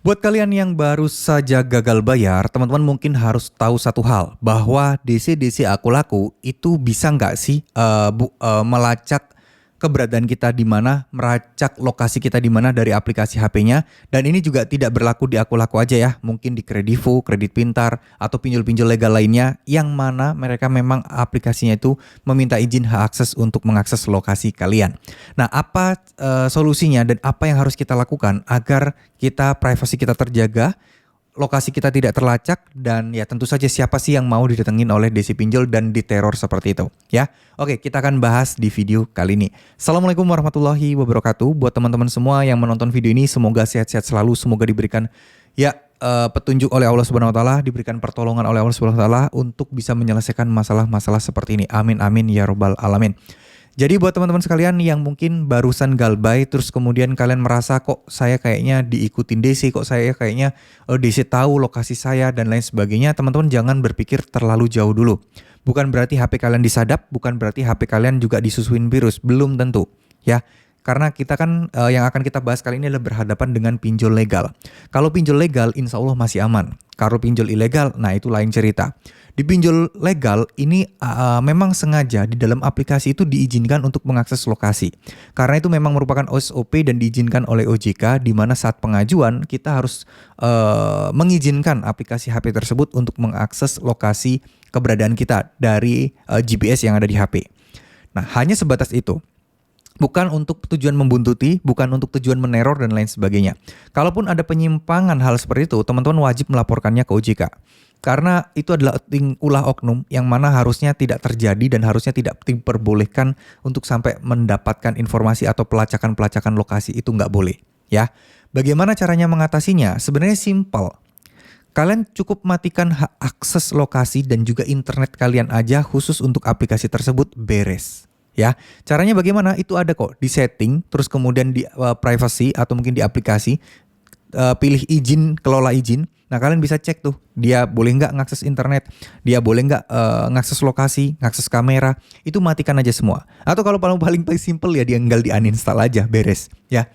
Buat kalian yang baru saja gagal bayar, teman-teman mungkin harus tahu satu hal, bahwa DC-DC aku laku itu bisa nggak sih melacak keberadaan kita di mana, melacak lokasi kita di mana dari aplikasi HP-nya. Dan ini juga tidak berlaku di aku laku aja ya, mungkin di Kredivo, Kredit Pintar, atau pinjol-pinjol legal lainnya yang mana mereka memang aplikasinya itu meminta izin hak akses untuk mengakses lokasi kalian. Nah, apa solusinya dan apa yang harus kita lakukan agar kita privasi kita terjaga, lokasi kita tidak terlacak, dan ya tentu saja siapa sih yang mau didatengin oleh DC Pinjol dan diteror seperti itu ya. Oke, kita akan bahas di video kali ini. Assalamualaikum warahmatullahi wabarakatuh. Buat teman-teman semua yang menonton video ini, semoga sehat-sehat selalu, semoga diberikan petunjuk oleh Allah Subhanahu wa taala, diberikan pertolongan oleh Allah Subhanahu wa taala untuk bisa menyelesaikan masalah-masalah seperti ini. Amin amin ya robbal alamin. Jadi buat teman-teman sekalian yang mungkin barusan galbay, terus kemudian kalian merasa kok saya kayaknya diikutin DC, kok saya kayaknya DC tahu lokasi saya dan lain sebagainya, teman-teman jangan berpikir terlalu jauh dulu. Bukan berarti HP kalian disadap, bukan berarti HP kalian juga disusuin virus, belum tentu ya. Karena kita kan yang akan kita bahas kali ini adalah berhadapan dengan pinjol legal. Kalau pinjol legal insya Allah masih aman. Kalau pinjol ilegal, nah itu lain cerita. Di pinjol legal ini memang sengaja di dalam aplikasi itu diizinkan untuk mengakses lokasi. Karena itu memang merupakan SOP dan diizinkan oleh OJK, di mana saat pengajuan kita harus mengizinkan aplikasi HP tersebut untuk mengakses lokasi keberadaan kita dari GPS yang ada di HP. Nah, hanya sebatas itu. Bukan untuk tujuan membuntuti, bukan untuk tujuan meneror dan lain sebagainya. Kalaupun ada penyimpangan hal seperti itu, teman-teman wajib melaporkannya ke OJK. Karena itu adalah ulah oknum yang mana harusnya tidak terjadi dan harusnya tidak diperbolehkan untuk sampai mendapatkan informasi atau pelacakan-pelacakan lokasi, itu nggak boleh ya. Bagaimana caranya mengatasinya? Sebenarnya simpel. Kalian cukup matikan hak akses lokasi dan juga internet kalian aja khusus untuk aplikasi tersebut, beres. Ya, caranya bagaimana? Itu ada kok di setting, terus kemudian di privacy atau mungkin di aplikasi, pilih izin, kelola izin. Nah, kalian bisa cek tuh, dia boleh nggak ngakses internet, dia boleh nggak ngakses lokasi, ngakses kamera, itu matikan aja semua. Atau kalau paling simple ya dia tinggal di-uninstall aja, beres ya.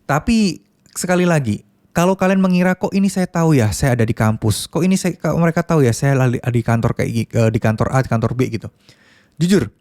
Tapi sekali lagi, kalau kalian mengira kok ini saya tahu ya, saya ada di kampus, kok ini mereka tahu ya saya ada di kantor kayak di kantor A, di kantor B gitu. Jujur,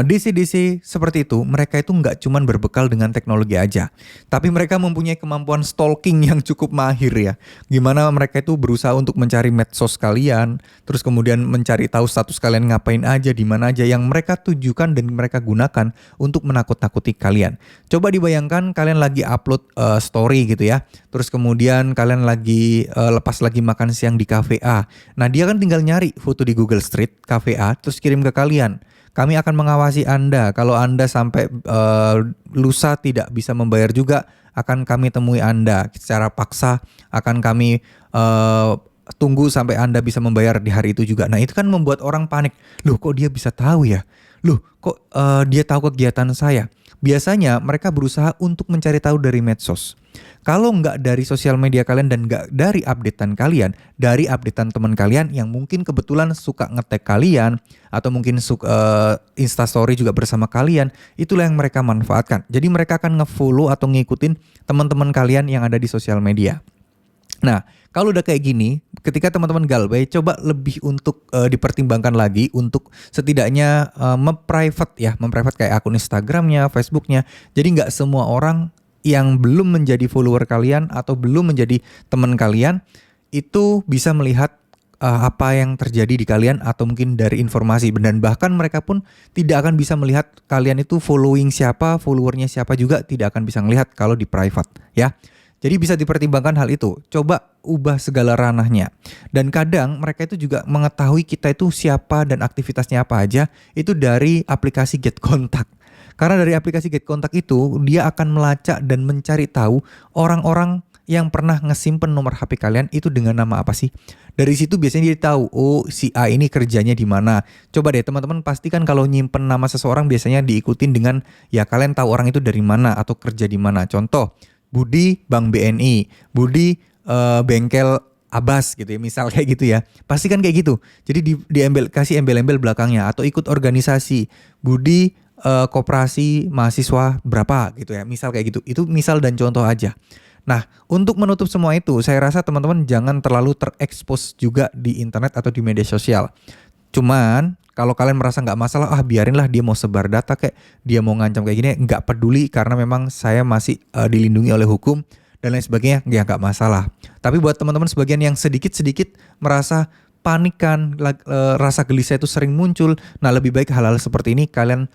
DC-DC seperti itu, mereka itu nggak cuman berbekal dengan teknologi aja, tapi mereka mempunyai kemampuan stalking yang cukup mahir ya. Gimana mereka itu berusaha untuk mencari medsos kalian, terus kemudian mencari tahu status kalian ngapain aja, di mana aja, yang mereka tujukan dan mereka gunakan untuk menakut-nakuti kalian. Coba dibayangkan kalian lagi upload story gitu ya, terus kemudian kalian lagi lepas lagi makan siang di cafe A. Nah, dia kan tinggal nyari foto di Google Street cafe A, terus kirim ke kalian. Kami akan mengawasi Anda. Kalau Anda sampai lusa tidak bisa membayar juga, akan kami temui Anda secara paksa. Akan kami tunggu sampai Anda bisa membayar di hari itu juga. Nah, itu kan membuat orang panik. Loh, kok dia bisa tahu ya? Loh, kok dia tahu kegiatan saya? Biasanya mereka berusaha untuk mencari tahu dari medsos. Kalau nggak dari sosial media kalian dan nggak dari updatean kalian, dari updatean teman kalian yang mungkin kebetulan suka nge-tag kalian, atau mungkin suka instastory juga bersama kalian, itulah yang mereka manfaatkan. Jadi mereka akan nge-follow atau ngikutin teman-teman kalian yang ada di sosial media. Nah, kalau udah kayak gini, ketika teman-teman galbay, coba lebih untuk dipertimbangkan lagi untuk setidaknya memprivate kayak akun Instagramnya, Facebooknya. Jadi nggak semua orang yang belum menjadi follower kalian atau belum menjadi teman kalian itu bisa melihat apa yang terjadi di kalian atau mungkin dari informasi, dan bahkan mereka pun tidak akan bisa melihat kalian itu following siapa, followernya siapa juga tidak akan bisa melihat kalau di private ya. Jadi bisa dipertimbangkan hal itu. Coba ubah segala ranahnya. Dan kadang mereka itu juga mengetahui kita itu siapa dan aktivitasnya apa aja itu dari aplikasi Get Contact. Karena dari aplikasi Get Contact itu dia akan melacak dan mencari tahu orang-orang yang pernah ngesimpen nomor HP kalian itu dengan nama apa sih. Dari situ biasanya dia tahu, oh si A ini kerjanya di mana. Coba deh teman-teman pastikan kalau nyimpen nama seseorang biasanya diikutin dengan ya kalian tahu orang itu dari mana atau kerja di mana. Contoh, Budi Bank BNI, Budi bengkel Abbas gitu ya, misal kayak gitu ya. Pastikan kayak gitu. Jadi kasih embel-embel belakangnya, atau ikut organisasi Budi koperasi mahasiswa berapa gitu ya, misal kayak gitu. Itu misal dan contoh aja. Nah, untuk menutup semua itu, saya rasa teman-teman jangan terlalu terekspos juga di internet atau di media sosial. Cuman kalau kalian merasa nggak masalah, biarinlah dia mau sebar data kayak dia mau ngancam kayak gini, nggak peduli karena memang saya masih dilindungi oleh hukum dan lain sebagainya, ya nggak masalah. Tapi buat teman-teman sebagian yang sedikit-sedikit merasa panikan, rasa gelisah itu sering muncul, nah lebih baik hal-hal seperti ini kalian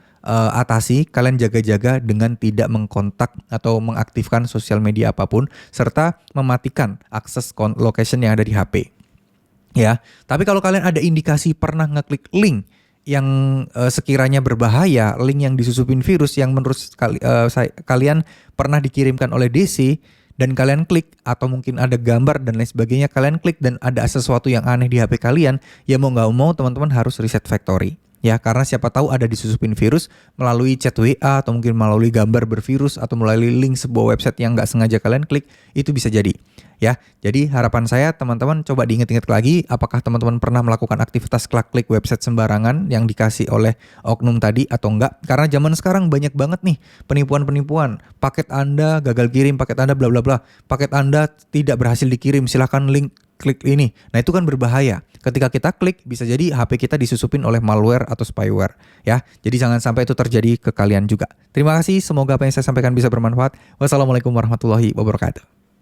atasi, kalian jaga-jaga dengan tidak mengkontak atau mengaktifkan sosial media apapun, serta mematikan akses location yang ada di HP. Ya, tapi kalau kalian ada indikasi pernah ngeklik link yang sekiranya berbahaya, link yang disusupin virus yang menurut kalian pernah dikirimkan oleh DC dan kalian klik, atau mungkin ada gambar dan lain sebagainya, kalian klik dan ada sesuatu yang aneh di HP kalian, ya mau nggak mau teman-teman harus reset factory. Ya, karena siapa tahu ada disusupin virus melalui chat WA atau mungkin melalui gambar bervirus atau melalui link sebuah website yang nggak sengaja kalian klik, itu bisa jadi. Ya, jadi harapan saya teman-teman coba diingat-ingat lagi, apakah teman-teman pernah melakukan aktivitas klik website sembarangan yang dikasih oleh oknum tadi atau enggak? Karena zaman sekarang banyak banget nih penipuan-penipuan. Paket Anda gagal kirim, paket Anda bla bla bla. Paket Anda tidak berhasil dikirim, silakan link klik ini. Nah, itu kan berbahaya. Ketika kita klik, bisa jadi HP kita disusupin oleh malware atau spyware. Ya, jadi jangan sampai itu terjadi ke kalian juga. Terima kasih, semoga apa yang saya sampaikan bisa bermanfaat. Wassalamualaikum warahmatullahi wabarakatuh.